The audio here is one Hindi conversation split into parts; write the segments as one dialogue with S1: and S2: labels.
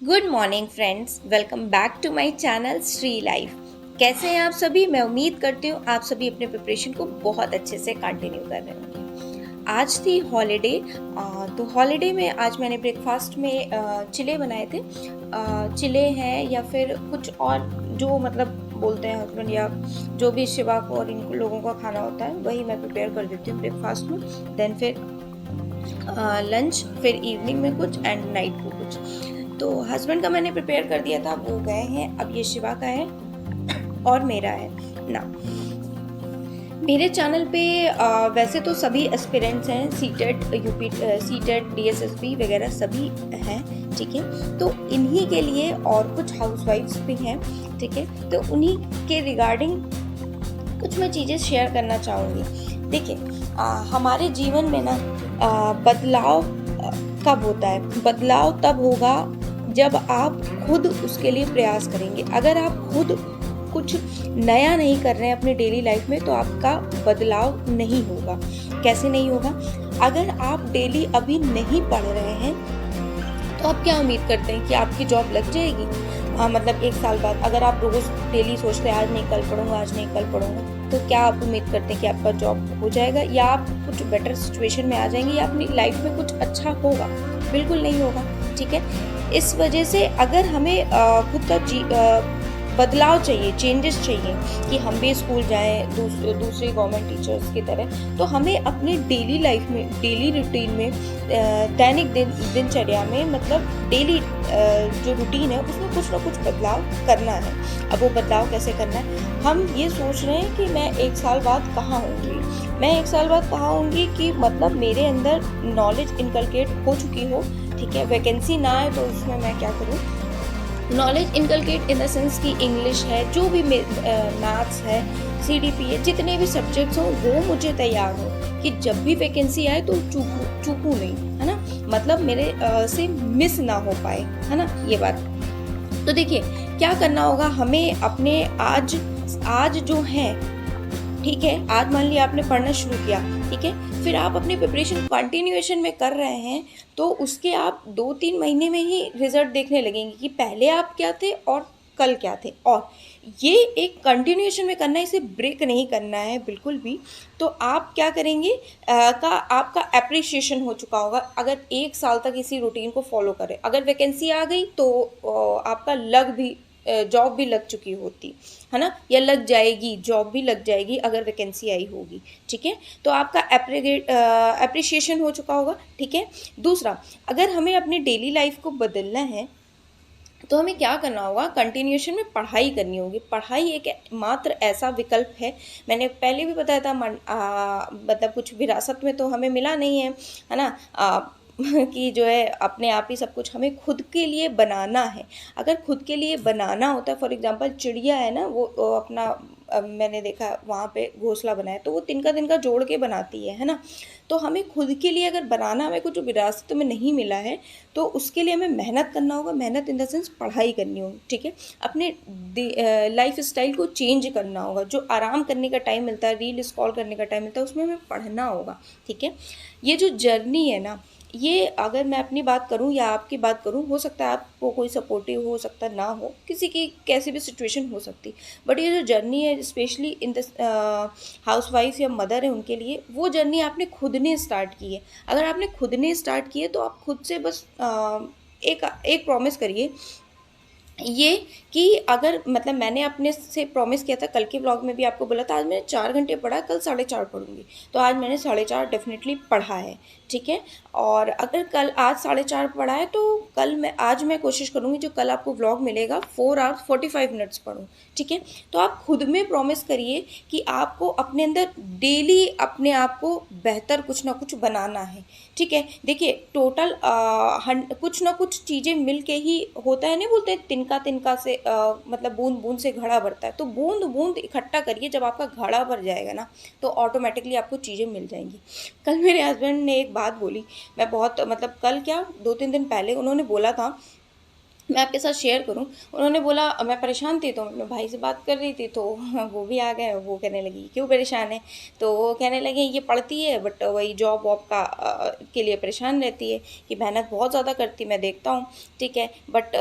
S1: Good morning friends, welcome back to my channel Shri life. कैसे हैं आप सभी? मैं उम्मीद करती हूँ आप सभी अपने प्रिपरेशन को बहुत अच्छे से कंटिन्यू कर रहे होंगे। आज थी हॉलीडे, तो हॉलीडे में आज मैंने ब्रेकफास्ट में चिले बनाए थे। चिले हैं या फिर कुछ और जो मतलब बोलते हैं हस्बैंड या जो भी शिवा को और इन लोगों का खाना होता है वही मैं प्रिपेयर कर देती हूँ ब्रेकफास्ट में। देन फिर लंच, फिर इवनिंग में कुछ एंड नाइट को कुछ। तो हस्बैंड का मैंने प्रिपेयर कर दिया था, वो गए हैं। अब ये शिवा का है और मेरा है ना। मेरे चैनल पे वैसे तो सभी एस्पिरेंट्स हैं, सीटेट यूपी सीटेट डीएसएसबी वगैरह सभी हैं, ठीक है। तो इन्हीं के लिए और कुछ हाउसवाइफ्स भी हैं, ठीक है। तो उन्हीं के रिगार्डिंग कुछ मैं चीज़ें शेयर करना चाहूँगी। देखिए, हमारे जीवन में ना बदलाव कब होता है? बदलाव तब होगा जब आप खुद उसके लिए प्रयास करेंगे। अगर आप खुद कुछ नया नहीं कर रहे हैं अपने डेली लाइफ में तो आपका बदलाव नहीं होगा। कैसे नहीं होगा? अगर आप डेली अभी नहीं पढ़ रहे हैं तो आप क्या उम्मीद करते हैं कि आपकी जॉब लग जाएगी? मतलब 1 साल बाद अगर आप रोज डेली सोचते हैं आज नहीं कल पढ़ूंगा, आज नहीं कल पढ़ूंगा, तो क्या आप उम्मीद करते हैं कि आपका जॉब हो जाएगा या आप कुछ बेटर सिचुएशन में आ जाएंगे या अपनी लाइफ में कुछ अच्छा होगा? बिल्कुल नहीं होगा, ठीक है। इस वजह से अगर हमें खुद का बदलाव चाहिए, चेंजेस चाहिए कि हम भी स्कूल जाएं दूसरे गवर्नमेंट टीचर्स की तरह, तो हमें अपनी डेली लाइफ में, डेली रूटीन में, दैनिक दिनचर्या में, मतलब डेली जो रूटीन है उसमें कुछ ना कुछ बदलाव करना है। अब वो बदलाव कैसे करना है? हम ये सोच रहे हैं कि मैं 1 साल बाद कहाँ होंगी, मैं 1 साल बाद कहाँ होंगी, कि मतलब मेरे अंदर नॉलेज इनकलकेट हो चुकी हो, ठीक है। वैकेंसी ना आए तो उसमें मैं क्या करूँ? Knowledge inculcate in the sense कि इंग्लिश है, जो भी मैथ्स है, सीडीपी है, जितने भी सब्जेक्ट्स हों वो मुझे तैयार हो कि जब भी वैकेंसी आए तो चूकूं नहीं, है ना। मतलब मेरे से मिस ना हो पाए, है ना, ये बात। तो देखिए, क्या करना होगा हमें अपने आज आज जो है, ठीक है, आज मान लिया आपने पढ़ना शुरू किया, ठीक है, फिर आप अपनी प्रिपरेशन कंटिन्यूएशन में कर रहे हैं तो उसके आप 2-3 महीने में ही रिजल्ट देखने लगेंगे कि पहले आप क्या थे और कल क्या थे। और ये एक कंटिन्यूएशन में करना है, इसे ब्रेक नहीं करना है बिल्कुल भी। तो आप क्या करेंगे, आपका अप्रिसिएशन हो चुका होगा अगर 1 साल तक इसी रूटीन को फॉलो करें। अगर वैकेंसी आ गई तो आपका जॉब भी लग चुकी होती, है ना, या लग जाएगी, जॉब भी लग जाएगी अगर वैकेंसी आई होगी, ठीक है। तो आपका अप्रिसिएशन हो चुका होगा, ठीक है। दूसरा, अगर हमें अपनी डेली लाइफ को बदलना है तो हमें क्या करना होगा? कंटिन्यूएशन में पढ़ाई करनी होगी। पढ़ाई एक मात्र ऐसा विकल्प है, मैंने पहले भी बताया था, मतलब कुछ विरासत में तो हमें मिला नहीं है ना। कि जो है अपने आप ही सब कुछ हमें खुद के लिए बनाना है। अगर खुद के लिए बनाना होता है, फॉर एग्जांपल चिड़िया है ना, वो अपना मैंने देखा वहाँ पे घोंसला बनाया तो वो तिनका तिनका जोड़ के बनाती है ना। तो हमें खुद के लिए अगर बनाना, हमें कुछ विरासत में नहीं मिला है तो उसके लिए हमें मेहनत करना होगा। मेहनत इन द सेंस पढ़ाई करनी होगी, ठीक है। अपने लाइफ स्टाइल को चेंज करना होगा। जो आराम करने का टाइम मिलता है, रील स्क्रॉल करने का टाइम मिलता है, उसमें हमें पढ़ना होगा, ठीक है। ये जो जर्नी है ना, ये अगर मैं अपनी बात करूं या आपकी बात करूं, हो सकता है आपको कोई सपोर्टिव हो सकता ना हो, किसी की कैसी भी सिचुएशन हो सकती, बट ये जो जर्नी है specially in the house wife या मदर है उनके लिए, वो जर्नी आपने खुद ने स्टार्ट की है। अगर आपने खुद ने स्टार्ट की है तो आप खुद से बस एक एक प्रॉमिस करिए, ये कि अगर मतलब मैंने अपने से प्रॉमिस किया था, कल के ब्लॉग में भी आपको बोला था आज मैंने 4 घंटे पढ़ा, कल 4:30 पढ़ूंगी, तो आज मैंने 4:30 डेफिनेटली पढ़ा है, ठीक है। और अगर कल आज 4:30 पढ़ा है तो आज मैं कोशिश करूँगी जो कल आपको ब्लॉग मिलेगा 4 hours 45 minutes पढ़ूँ, ठीक है। तो आप खुद में प्रॉमिस करिए कि आपको अपने अंदर डेली अपने आप को बेहतर कुछ ना कुछ बनाना है, ठीक है। देखिए, टोटल कुछ ना कुछ चीज़ें मिल के ही होता है, नहीं बोलते तिनका तिनका से मतलब बूंद बूंद से घड़ा भरता है। तो बूंद बूंद इकट्ठा करिए, जब आपका घड़ा भर जाएगा ना तो ऑटोमेटिकली आपको चीज़ें मिल जाएंगी। कल मेरे हस्बैंड ने एक बात बोली, मैं बहुत मतलब कल क्या 2-3 दिन पहले उन्होंने बोला था मैं आपके साथ शेयर करूं। उन्होंने बोला, मैं परेशान थी तो मैं अपने भाई से बात कर रही थी, तो वो भी आ गए। वो कहने लगी क्यों परेशान है, तो वो कहने लगे ये पढ़ती है बट वही जॉब वॉब का के लिए परेशान रहती है कि मेहनत बहुत ज़्यादा करती मैं देखता हूँ, ठीक है, बट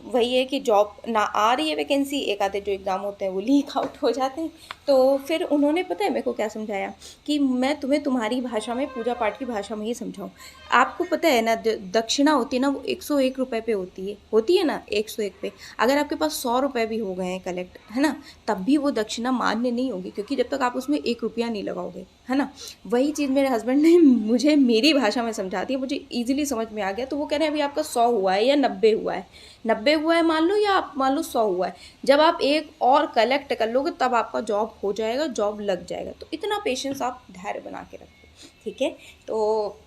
S1: वही है कि जॉब ना आ रही है वैकेंसी, एक आधे जो एग्ज़ाम होते हैं वो लीक आउट हो जाते हैं। तो फिर उन्होंने पता है मेरे को क्या समझाया कि मैं तुम्हें तुम्हारी भाषा में, पूजा पाठ की भाषा में ही समझाऊँ। आपको पता है ना, दक्षिणा होती है ना, वो 101 रुपये पे होती है ना, 101 पे। अगर आपके पास 100 रुपये भी हो गए हैं कलेक्ट, है ना, तब भी वो दक्षिणा मान्य नहीं होगी, क्योंकि जब तक आप उसमें 1 रुपया नहीं लगाओगे, है ना। वही चीज़ मेरे हस्बैंड ने मुझे मेरी भाषा में समझा दी, मुझे ईजिली समझ में आ गया। तो वो कह रहे हैं अभी आपका 100 हुआ है या 90 हुआ है, 90 हुआ है मान लो, या आप मान लो 100 हुआ है, जब आप एक और कलेक्ट कर लोगे तब आपका जॉब हो जाएगा, जॉब लग जाएगा। तो इतना पेशेंस आप धैर्य बना के रखो, ठीक है। तो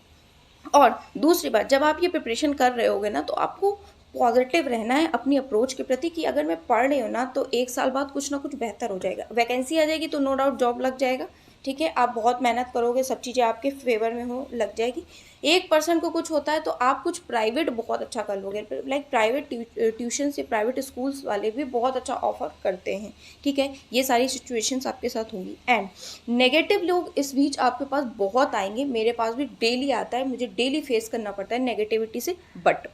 S1: और दूसरी बात, जब आप ये प्रिपरेशन कर रहे होगे ना, तो आपको पॉजिटिव रहना है अपनी अप्रोच के प्रति कि अगर मैं पढ़ रही हूँ ना, तो 1 साल बाद कुछ ना कुछ बेहतर हो जाएगा, वैकेंसी आ जाएगी तो नो डाउट जॉब लग जाएगा, ठीक है। आप बहुत मेहनत करोगे, सब चीज़ें आपके फेवर में हो, लग जाएगी। 1% को कुछ होता है तो आप कुछ प्राइवेट बहुत अच्छा कर लोगे, लाइक प्राइवेट ट्यूशन से प्राइवेट स्कूल्स वाले भी बहुत अच्छा ऑफर करते हैं, ठीक है। ये सारी सिचुएशंस आपके साथ होंगी। एंड नेगेटिव लोग इस बीच आपके पास बहुत आएंगे, मेरे पास भी डेली आता है, मुझे डेली फेस करना पड़ता है नेगेटिविटी से। बट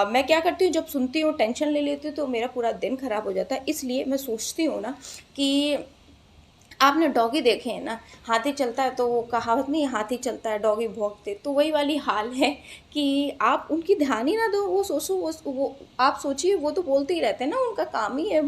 S1: मैं क्या करती हूँ, जब सुनती हूँ टेंशन ले लेती हूँ तो मेरा पूरा दिन खराब हो जाता है। इसलिए मैं सोचती हूँ ना कि आपने डॉगी देखे हैं ना, हाथी चलता है तो वो कहावत नहीं, हाथी चलता है डॉगी भौंकते, तो वही वाली हाल है कि आप उनकी ध्यान ही ना दो, वो सोचो वो आप सोचिए, वो तो बोलते ही रहते हैं ना, उनका काम ही है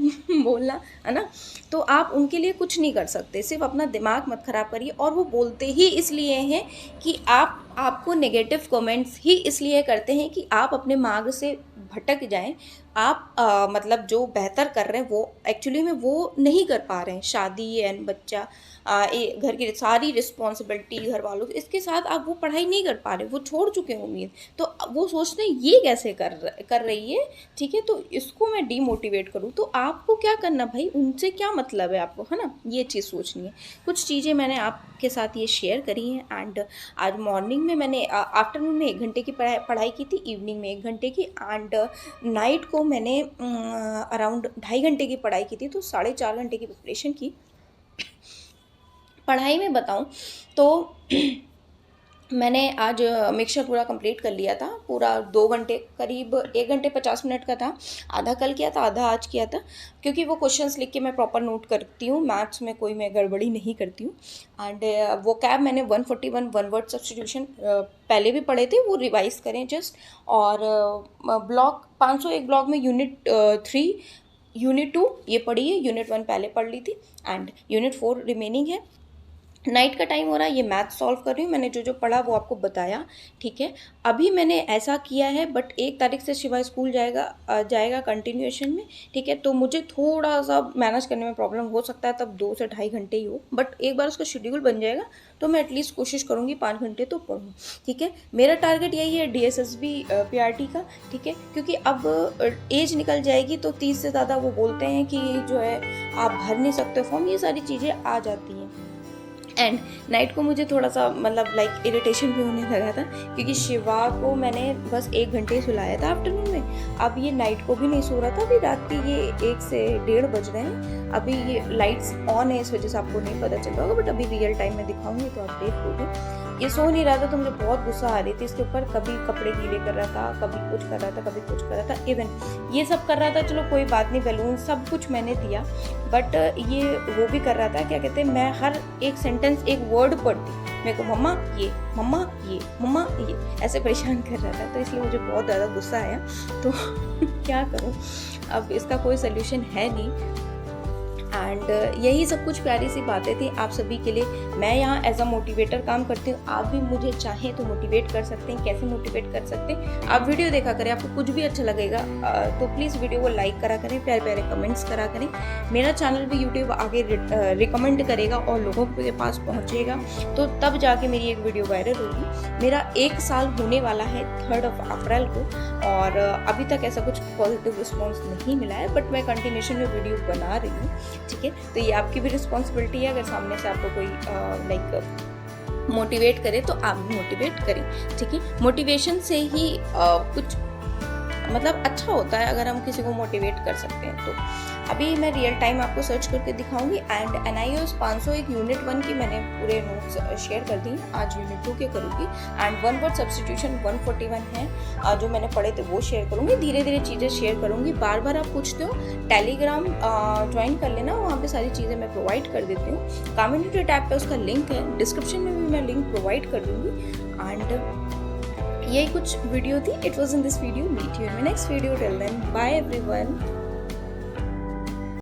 S1: बोलना, है ना। तो आप उनके लिए कुछ नहीं कर सकते, सिर्फ अपना दिमाग मत खराब करिए। और वो बोलते ही इसलिए हैं कि आपको नेगेटिव कमेंट्स ही इसलिए करते हैं कि आप अपने मार्ग से भटक जाएं। आप मतलब जो बेहतर कर रहे हैं वो एक्चुअली में वो नहीं कर पा रहे हैं, शादी एंड बच्चा, घर की सारी रिस्पॉन्सिबिलिटी घर वालों की, इसके साथ आप वो पढ़ाई नहीं कर पा रहे, वो छोड़ चुके हैं उम्मीद। तो वो सोचते हैं ये कैसे कर रही है, ठीक है, तो इसको मैं डीमोटिवेट करूँ। तो आपको क्या करना भाई, उनसे क्या मतलब है आपको, है ना, ये चीज़ सोचनी है। कुछ चीज़ें मैंने आपके साथ ये शेयर करी हैं। एंड आज मॉर्निंग में मैंने आफ्टरनून में 1 घंटे की पढ़ाई की थी, इवनिंग में 1 घंटे की, एंड नाइट को मैंने अराउंड 2.5 घंटे की पढ़ाई की थी, तो 4.5 घंटे की प्रिपरेशन की। पढ़ाई में बताऊं तो मैंने आज मिक्सचर पूरा कंप्लीट कर लिया था, पूरा 2 घंटे, करीब 1 घंटे 50 मिनट का था। आधा कल किया था, आधा आज किया था, क्योंकि वो क्वेश्चंस लिख के मैं प्रॉपर नोट करती हूँ, मैथ्स में कोई मैं गड़बड़ी नहीं करती हूँ। एंड वो कैब मैंने 141 वन वर्ड सब्स्टिट्यूशन पहले भी पढ़े थे, वो रिवाइज करें जस्ट। और ब्लॉक 501 ब्लॉक में यूनिट 3 यूनिट 2 ये पढ़ी है, यूनिट 1 पहले पढ़ ली थी, एंड यूनिट 4 रिमेनिंग है। नाइट का टाइम हो रहा है, ये मैथ सॉल्व कर रही हूँ, मैंने जो जो पढ़ा वो आपको बताया, ठीक है। अभी मैंने ऐसा किया है, बट 1 तारीख से शिवा स्कूल जाएगा कंटिन्यूएशन में, ठीक है। तो मुझे थोड़ा सा मैनेज करने में प्रॉब्लम हो सकता है, तब 2 से 2.5 घंटे ही हो, बट एक बार उसका शेड्यूल बन जाएगा तो मैं एटलीस्ट कोशिश करूँगी 5 घंटे तो पढ़ूँ, ठीक है। मेरा टारगेट यही है DSSB PRT का, ठीक है, क्योंकि अब एज निकल जाएगी तो 30 से ज़्यादा वो बोलते हैं कि जो है आप भर नहीं सकते फॉर्म, ये सारी चीज़ें आ जाती हैं। एंड नाइट को मुझे थोड़ा सा मतलब लाइक इरिटेशन भी होने लगा था, क्योंकि शिवा को मैंने बस 1 घंटे ही सुलाया था आफ्टरनून में, अब ये नाइट को भी नहीं सो रहा था। अभी रात के ये 1 से 1:30 बज रहे हैं, अभी ये लाइट्स ऑन है, इस वजह से आपको नहीं पता चल रहा होगा, बट अभी रियल टाइम में दिखाऊंगी तो आप देख लोगे। ये सो नहीं रहा था तो मुझे बहुत गुस्सा आ रही थी इसके ऊपर, कभी कपड़े गीले कर रहा था, कभी कुछ कर रहा था, कभी कुछ कर रहा था, इवन ये सब कर रहा था। चलो कोई बात नहीं, बैलून सब कुछ मैंने दिया, बट ये वो भी कर रहा था, क्या कहते हैं, मैं हर एक सेंटेंस एक वर्ड पढ़ती, मेरे को मम्मा ये, मम्मा ये, मम्मा ये, ऐसे परेशान कर रहा था। तो इसलिए मुझे बहुत ज़्यादा गुस्सा आया। तो क्या करूँ, अब इसका कोई सोल्यूशन है नहीं। एंड यही सब कुछ प्यारी सी बातें थी आप सभी के लिए। मैं यहाँ एज अ मोटिवेटर काम करती हूँ, आप भी मुझे चाहें तो मोटिवेट कर सकते हैं। कैसे मोटिवेट कर सकते हैं, आप वीडियो देखा करें, आपको कुछ भी अच्छा लगेगा तो प्लीज़ वीडियो को लाइक करा करें, प्यारे प्यारे कमेंट्स करा करें। मेरा चैनल भी यूट्यूब आगे रिकमेंड करेगा और लोगों के पास पहुँचेगा, तो तब जाके मेरी एक वीडियो वायरल होगी। मेरा 1 साल होने वाला है 3 अप्रैल को, और अभी तक ऐसा कुछ पॉजिटिव रिस्पॉन्स नहीं मिला है, बट मैं कंटिन्यूशन में वीडियो बना रही हूँ, ठीक है। तो ये आपकी भी रिस्पॉन्सिबिलिटी है, अगर सामने से आपको कोई लाइक मोटिवेट करे तो आप भी मोटिवेट करें, ठीक है। मोटिवेशन से ही कुछ मतलब अच्छा होता है अगर हम किसी को मोटिवेट कर सकते हैं। तो अभी मैं रियल टाइम आपको सर्च करके दिखाऊंगी। एंड NIOS 501 यूनिट 1 की मैंने पूरे नोट्स शेयर कर दी, आज यूनिट 2 के करूँगी। एंड वन वर्ड सब्सटीट्यूशन 141 है जो मैंने पढ़े थे वो शेयर करूँगी, धीरे धीरे चीज़ें शेयर करूँगी। बार बार आप पूछते हो, टेलीग्राम ज्वाइन कर लेना, वहाँ पे सारी चीज़ें मैं प्रोवाइड कर देती हूँ। कम्युनिटी टैब पे उसका लिंक है, डिस्क्रिप्शन में भी मैं लिंक प्रोवाइड कर दूँगी। एंड यही कुछ वीडियो थी। It was in this video, meet you in my next video, till then bye everyone.